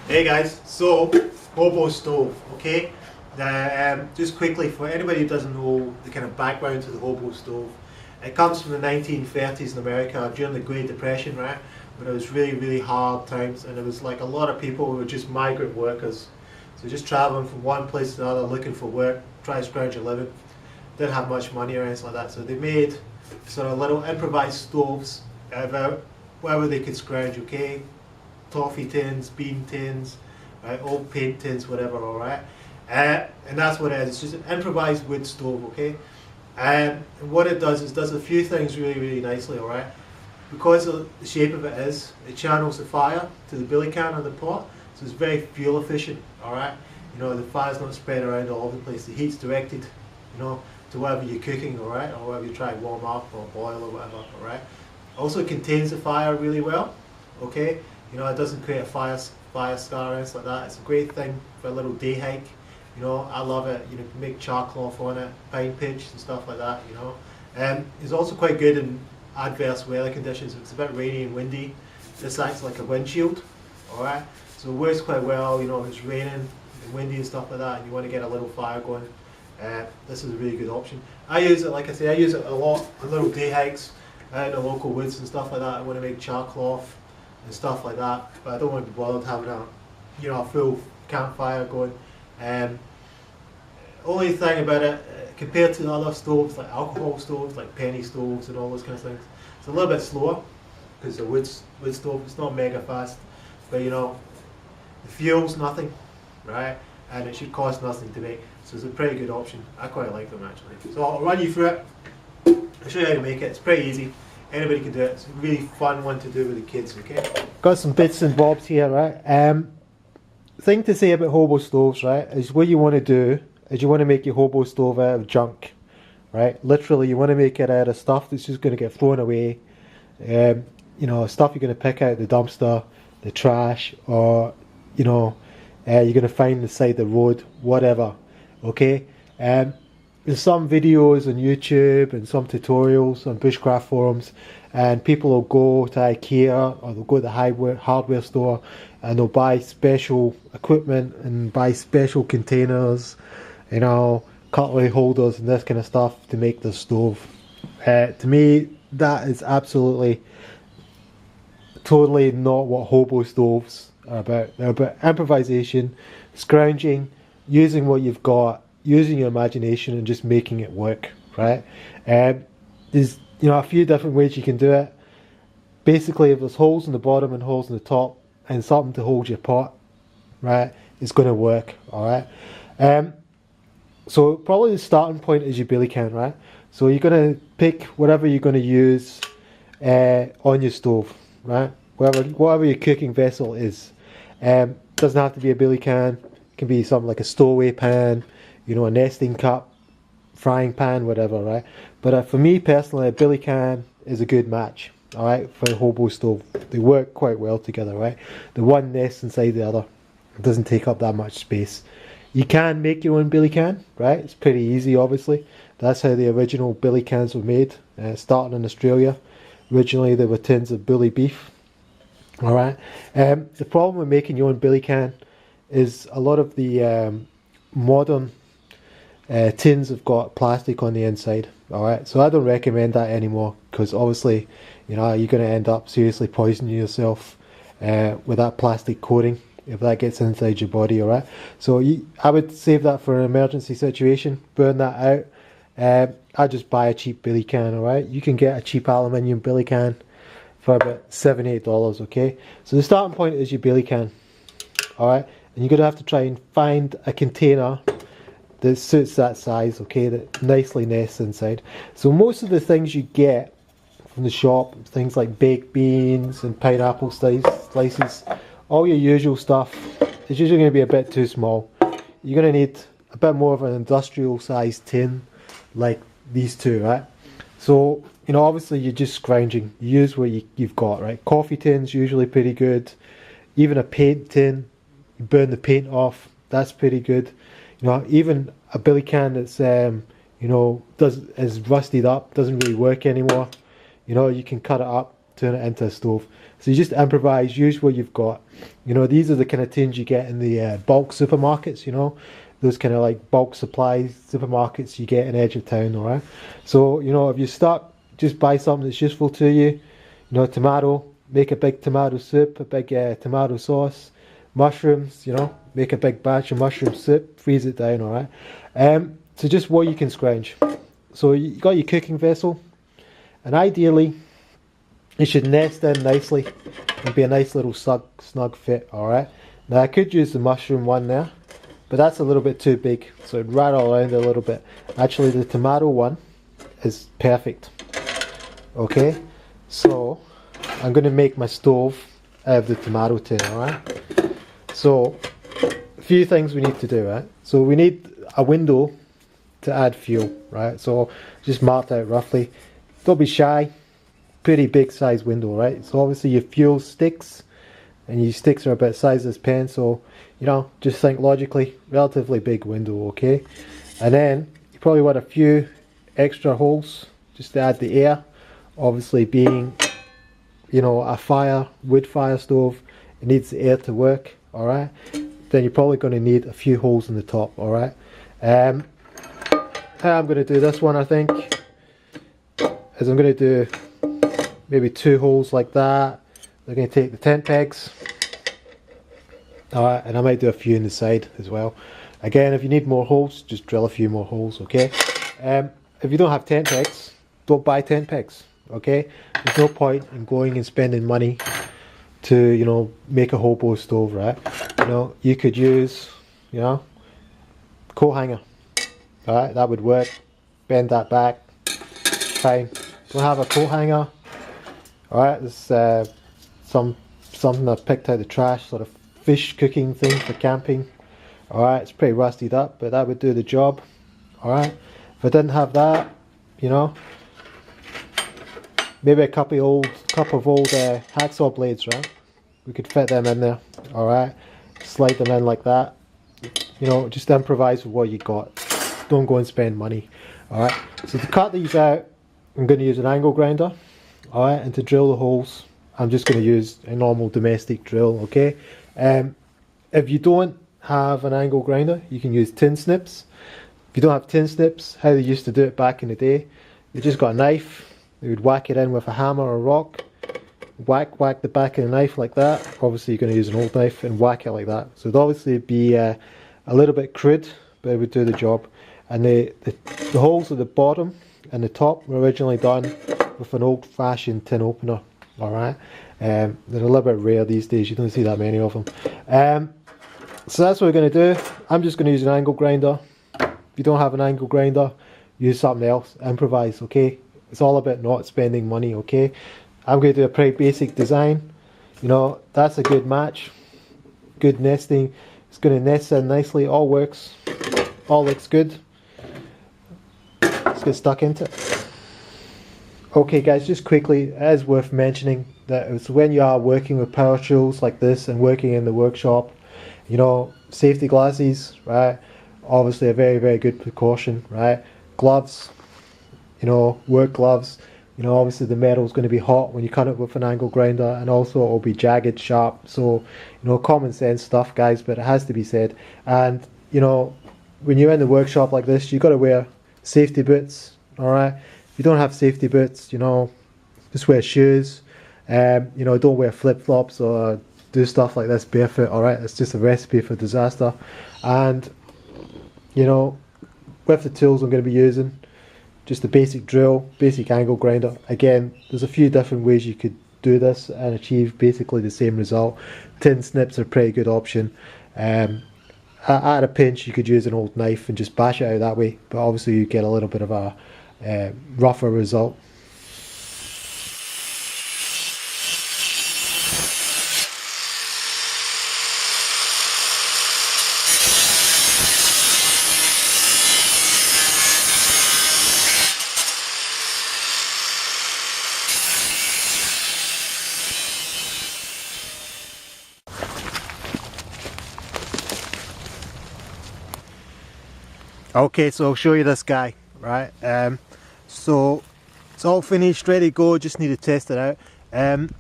Hey guys, so Hobo stove, okay? Now, just quickly for anybody who doesn't know the kind of background to the Hobo stove, it comes from the 1930s in America during the Great Depression, right? When it was really hard times, and it was like a lot of people who were just migrant workers, so just traveling from one place to another, looking for work, trying to scrounge a living. Didn't have much money or anything like that, so they made sort of little improvised stoves wherever they could scrounge, okay? Toffee tins, bean tins, right, old paint tins, whatever, alright? And that's what it is, it's just an improvised wood stove, okay? And what it does is does a few things really nicely, alright? Because of the shape of it is, it channels the fire to the billy can on the pot, so it's very fuel efficient, alright? You know, the fire's not spread around all over the place, the heat's directed, you know, to whatever you're cooking, alright? Or whatever you try to warm up or boil or whatever, alright? Also contains the fire really well, okay? You know, it doesn't create a fire scar or anything like that. It's a great thing for a little day hike. You know, I love it. You know, you can make charcloth on it, pine pitch and stuff like that, you know. It's also quite good in adverse weather conditions. If it's a bit rainy and windy, this acts like a windshield, alright? So it works quite well, you know, if it's raining and windy and stuff like that and you want to get a little fire going, this is a really good option. I use it, like I say, I use it a lot on little day hikes out in the local woods and stuff like that. I want to make charcloth and stuff like that, but I don't want to be bothered having a, you know, a full campfire going. Only thing about it, compared to other stoves like alcohol stoves, like penny stoves and all those kind of things, it's a little bit slower because the wood stove, it's not mega fast, but you know, the fuel's nothing, right? And it should cost nothing to make, so it's a pretty good option. I quite like them actually. So I'll run you through it. I'll show you how to make it. It's pretty easy. Anybody can do it. It's a really fun one to do with the kids, okay? Got some bits and bobs here, right? Thing to say about Hobo stoves, right, is what you want to do is you want to make your Hobo stove out of junk, right? Literally, you want to make it out of stuff that's just going to get thrown away. You know, stuff you're going to pick out the dumpster, the trash, or, you know, you're going to find the side of the road, whatever, okay? There's some videos on YouTube and some tutorials on bushcraft forums, and people will go to IKEA or they'll go to the hardware store and they'll buy special equipment and buy special containers, you know, cutlery holders and this kind of stuff to make the stove. To me, that is absolutely, totally not what Hobo stoves are about. They're about improvisation, scrounging, using what you've got, using your imagination and just making it work, right? There's, you know, a few different ways you can do it. Basically, if there's holes in the bottom and holes in the top and something to hold your pot, right, it's going to work, alright? So probably the starting point is your billy can, right? So you're going to pick whatever you're going to use on your stove, right? Whatever your cooking vessel is. Doesn't have to be a billy can. It can be something like a stowaway pan, you know, a nesting cup, frying pan, whatever, right? But for me personally, a billy can is a good match, alright, for a Hobo stove. They work quite well together, right? The one nests inside the other. It doesn't take up that much space. You can make your own billy can, right? It's pretty easy, obviously. That's how the original billy cans were made, starting in Australia. Originally, they were tins of bully beef, alright? The problem with making your own billy can is a lot of the modern tins have got plastic on the inside, alright, so I don't recommend that anymore because obviously, you know, you're going to end up seriously poisoning yourself with that plastic coating if that gets inside your body, alright. So I would save that for an emergency situation, burn that out. I just buy a cheap billy can, alright. You can get a cheap aluminium billy can for about $7-8, okay. So the starting point is your billy can, alright, and you're going to have to try and find a container that suits that size, okay, that nicely nests inside. So most of the things you get from the shop, things like baked beans and pineapple slices, all your usual stuff, is usually going to be a bit too small. You're going to need a bit more of an industrial sized tin like these two, right? So, you know, obviously you're just scrounging. You use what you've got, right? Coffee tins usually pretty good. Even a paint tin, you burn the paint off, that's pretty good. You know, even a billy can that's you know, is rusted up, doesn't really work anymore. You know, you can cut it up, turn it into a stove. So you just improvise, use what you've got. You know, these are the kind of tins you get in the bulk supermarkets, you know, those kind of like bulk supplies supermarkets you get in edge of town, alright? So, you know, if you're stuck, just buy something that's useful to you. You know, tomato, make a big tomato soup, a big tomato sauce. Mushrooms, you know, make a big batch of mushroom soup, freeze it down, alright? So just what you can scrounge. So you got your cooking vessel, and ideally, it should nest in nicely and be a nice little snug fit, alright? Now I could use the mushroom one there, but that's a little bit too big, so it'd rattle around a little bit. Actually, the tomato one is perfect. Okay, so I'm going to make my stove out of the tomato tin, alright? So, a few things we need to do, right? So we need a window to add fuel, right? So just marked out roughly. Don't be shy. Pretty big size window, right? So obviously your fuel sticks, and your sticks are about the size of this pen, so you know, just think logically, relatively big window, okay? And then you probably want a few extra holes just to add the air. Obviously being, you know, a wood fire stove, it needs the air to work, alright? Then you're probably going to need a few holes in the top, alright? I'm going to do this one, I think, is I'm going to do maybe 2 holes like that. I'm going to take the tent pegs, alright, and I might do a few in the side as well. Again, if you need more holes, just drill a few more holes, okay? If you don't have tent pegs, don't buy tent pegs, okay? There's no point in going and spending money to, you know, make a hobo stove, right? You know, you could use, you know, coat hanger, alright, that would work. Bend that back, fine. Don't have a coat hanger, alright, this is something I picked out of the trash, sort of fish cooking thing for camping. Alright, it's pretty rusted up, but that would do the job. Alright, if I didn't have that, you know, maybe a couple of old hacksaw blades, right? We could fit them in there. Alright, slide them in like that. You know, just improvise with what you got. Don't go and spend money. Alright, so to cut these out, I'm going to use an angle grinder. Alright, and to drill the holes, I'm just going to use a normal domestic drill, okay? If you don't have an angle grinder, you can use tin snips. If you don't have tin snips, how they used to do it back in the day, they just got a knife, they would whack it in with a hammer or a rock, whack the back of the knife like that. Obviously you're going to use an old knife and whack it like that. So it'd obviously be a little bit crude, but it would do the job. And the holes at the bottom and the top were originally done with an old-fashioned tin opener. Alright, they're a little bit rare these days, you don't see that many of them. So that's what we're going to do. I'm just going to use an angle grinder. If you don't have an angle grinder, use something else, improvise, okay? It's all about not spending money, okay? I'm going to do a pretty basic design. You know, that's a good match, good nesting. It's going to nest in nicely, all works, all looks good. Let's get stuck into it. Okay guys, just quickly, it is worth mentioning that it's when you are working with power tools like this and working in the workshop, you know, safety glasses, right? Obviously a very, very good precaution, right? Gloves, you know, work gloves. You know, obviously the metal is going to be hot when you cut it with an angle grinder, and also it will be jagged, sharp. So, you know, common sense stuff, guys, but it has to be said. And, you know, when you're in the workshop like this, you've got to wear safety boots, alright? If you don't have safety boots, you know, just wear shoes. You know, don't wear flip-flops or do stuff like this barefoot, alright? It's just a recipe for disaster. And, you know, with the tools I'm going to be using, just a basic drill, basic angle grinder. Again, there's a few different ways you could do this and achieve basically the same result. Tin snips are a pretty good option. At a pinch, you could use an old knife and just bash it out that way, but obviously you get a little bit of a rougher result. Okay, so I'll show you this guy, right? So it's all finished, ready to go, just need to test it out. I've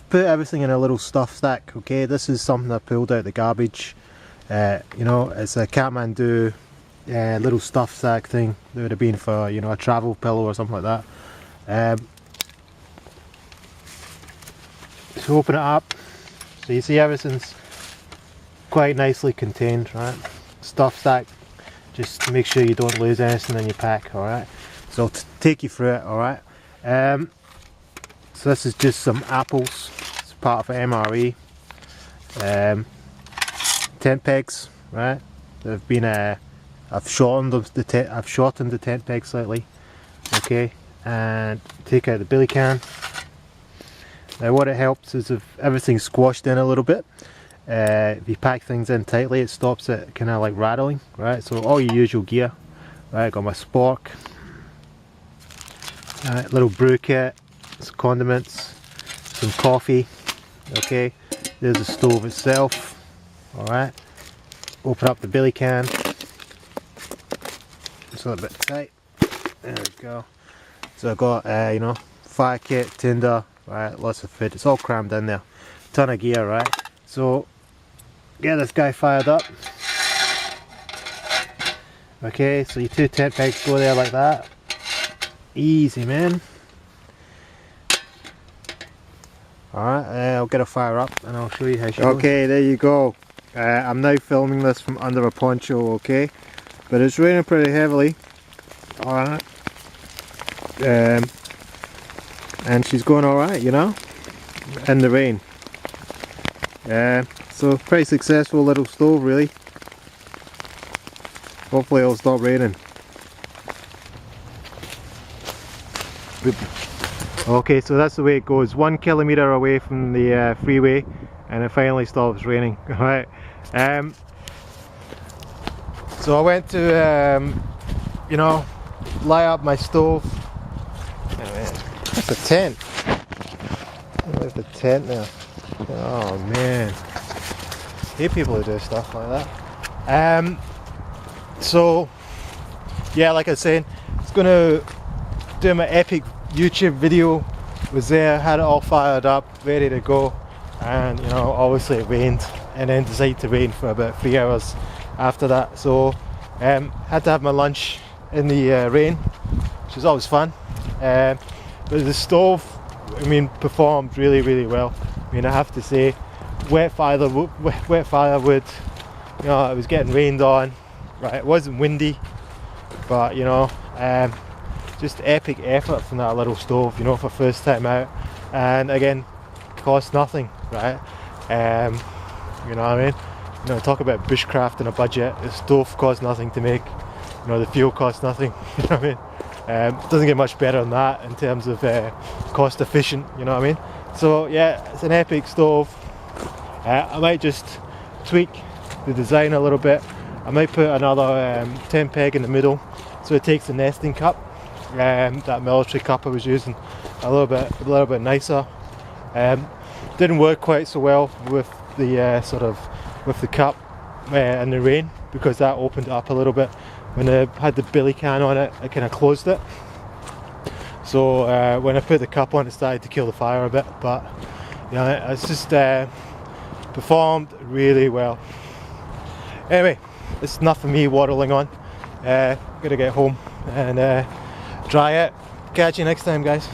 put everything in a little stuff stack. Okay, this is something I pulled out the garbage. You know, it's a Kathmandu little stuff sack thing. That would have been for, you know, a travel pillow or something like that. So open it up. So you see everything's quite nicely contained, right? Stuff stack. Just make sure you don't lose anything in your pack. All right. So I'll take you through it. All right. So this is just some apples. It's part of MRE. Tent pegs, right? They've been I've shortened the tent peg slightly. Okay, and take out the billy can. Now what it helps is if everything's squashed in a little bit, if you pack things in tightly, it stops it kind of like rattling, right? So all your usual gear, right? Got my spork, little brew kit, some condiments, some coffee. Okay, there's the stove itself. Alright, open up the billy can. It's a little bit tight. There we go. So I've got, you know, fire kit, tinder, right, lots of food. It's all crammed in there. Ton of gear, right? So, get this guy fired up. Okay, so your 2 tent pegs go there like that. Easy, man. Alright, I'll get a fire up and I'll show you how she goes. Okay, there you go. I'm now filming this from under a poncho, okay? But it's raining pretty heavily. Alright. And she's going alright, you know? In the rain. So pretty successful little stove, really. Hopefully it'll stop raining. Okay, so that's the way it goes. 1 kilometre away from the freeway, and it finally stops raining. Alright. So I went to, you know, light up my stove. That's a tent. Where's the tent now? Oh man. Hate people who do stuff like that. So, yeah, like I was saying, it's gonna do my epic YouTube video. Was there, had it all fired up, ready to go, and you know, obviously it rained, and then decided to rain for about 3 hours after that. So had to have my lunch in the rain, which is always fun. But the stove, I mean, performed really well. I mean, I have to say, wet firewood, you know, it was getting rained on, right? It wasn't windy, but you know, just epic effort from that little stove, you know, for first time out. And again, cost nothing, right? You know what I mean? You know, talk about bushcraft and a budget. The stove costs nothing to make. You know, the fuel costs nothing. You know what I mean? It doesn't get much better than that in terms of cost efficient. You know what I mean? So yeah, it's an epic stove. I might just tweak the design a little bit. I might put another tent peg in the middle, so it takes the nesting cup, that military cup I was using, a little bit nicer. Didn't work quite so well with the with the cup in the rain, because that opened it up a little bit. When I had the billy can on it, I kind of closed it. So when I put the cup on, it started to kill the fire a bit. But yeah, it's just performed really well. Anyway, it's enough for me waddling on. Gotta get home and dry it. Catch you next time, guys.